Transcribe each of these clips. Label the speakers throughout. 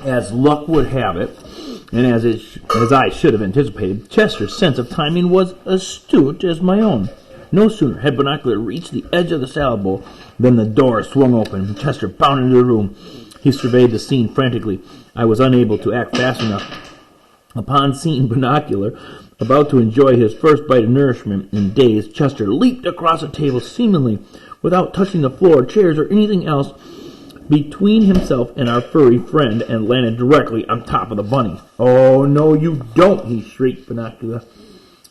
Speaker 1: As luck would have it, and as I should have anticipated, Chester's sense of timing was astute as my own. No sooner had Bunnicula reached the edge of the salad bowl than the door swung open, and Chester bounded into the room. He surveyed the scene frantically. I was unable to act fast enough. Upon seeing Bunnicula about to enjoy his first bite of nourishment in days, Chester leaped across the table, seemingly without touching the floor, chairs, or anything else, between himself and our furry friend, and landed directly on top of the bunny. "Oh, no, you don't!" he shrieked. Bunnicula,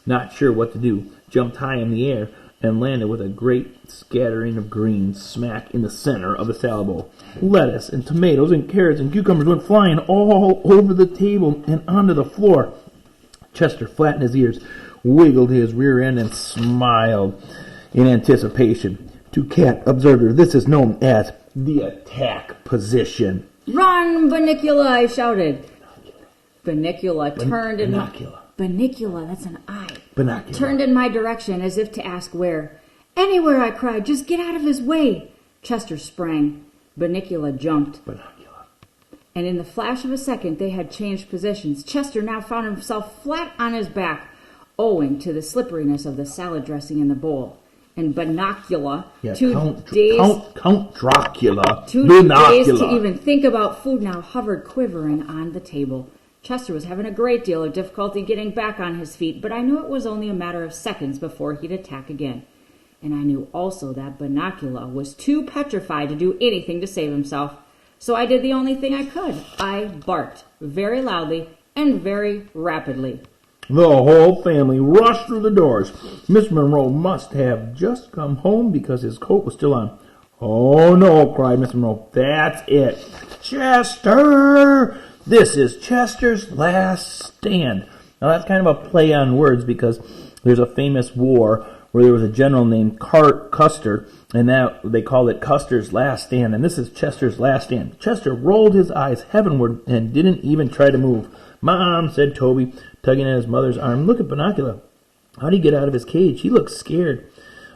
Speaker 1: not sure what to do, jumped high in the air and landed with a great scattering of greens smack in the center of the salad bowl. Lettuce and tomatoes and carrots and cucumbers went flying all over the table and onto the floor. Chester flattened his ears, wiggled his rear end, and smiled in anticipation. To cat observer, this is known as the attack position.
Speaker 2: "Run, Bunnicula!" I shouted. Bunnicula turned in Bunnicula, that's an I.
Speaker 1: Bunnicula
Speaker 2: turned in my direction as if to ask where. "Anywhere," I cried. "Just get out of his way." Chester sprang. Bunnicula jumped.
Speaker 1: Bunnicula.
Speaker 2: And in the flash of a second, they had changed positions. Chester now found himself flat on his back, owing to the slipperiness of the salad dressing in the bowl. And Bunnicula,
Speaker 1: Count Dracula,
Speaker 2: too dazed to even think about food, now hovered quivering on the table. Chester was having a great deal of difficulty getting back on his feet, but I knew it was only a matter of seconds before he'd attack again. And I knew also that Bunnicula was too petrified to do anything to save himself. So I did the only thing I could. I barked very loudly and very rapidly.
Speaker 1: The whole family rushed through the doors. Mr. Monroe must have just come home because his coat was still on. "Oh, no," cried Mr. Monroe. "That's it. Chester! This is Chester's last stand." Now, that's kind of a play on words because there's a famous war where there was a general named Custer, and now they called it Custer's last stand, and this is Chester's last stand. Chester rolled his eyes heavenward and didn't even try to move. "Mom," said Toby, tugging at his mother's arm, "look at Bunnicula. How'd he get out of his cage? He looks scared."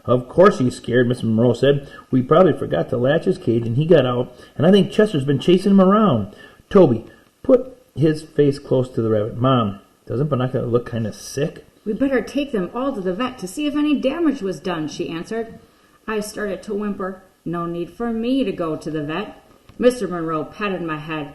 Speaker 1: "Of course he's scared," Mrs. Monroe said. "We probably forgot to latch his cage, and he got out, and I think Chester's been chasing him around." Toby put his face close to the rabbit. "Mom, doesn't Bunnicula look kind of sick?"
Speaker 2: "We better take them all to the vet to see if any damage was done," she answered. I started to whimper. No need for me to go to the vet. Mr. Monroe patted my head.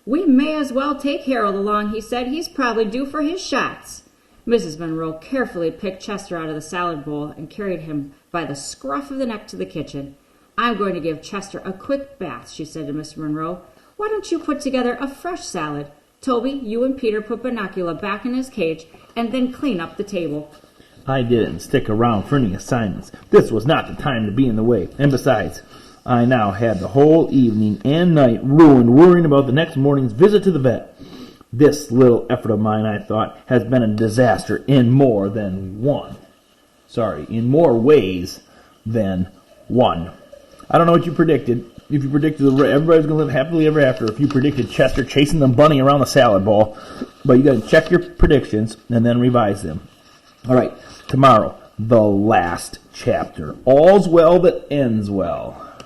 Speaker 2: "We may as well take Harold along," he said. "He's probably due for his shots." Mrs. Monroe carefully picked Chester out of the salad bowl and carried him by the scruff of the neck to the kitchen. "I'm going to give Chester a quick bath," she said to Mr. Monroe. "Why don't you put together a fresh salad? Toby, you and Peter put Bunnicula back in his cage and then clean up the table."
Speaker 1: I didn't stick around for any assignments. This was not the time to be in the way. And besides, I now had the whole evening and night ruined worrying about the next morning's visit to the vet. This little effort of mine, I thought, has been a disaster in more ways than one. I don't know what you predicted. If you predicted everybody's going to live happily ever after, if you predicted Chester chasing the bunny around the salad bowl, but you got to check your predictions and then revise them. All right, tomorrow, the last chapter. All's well that ends well.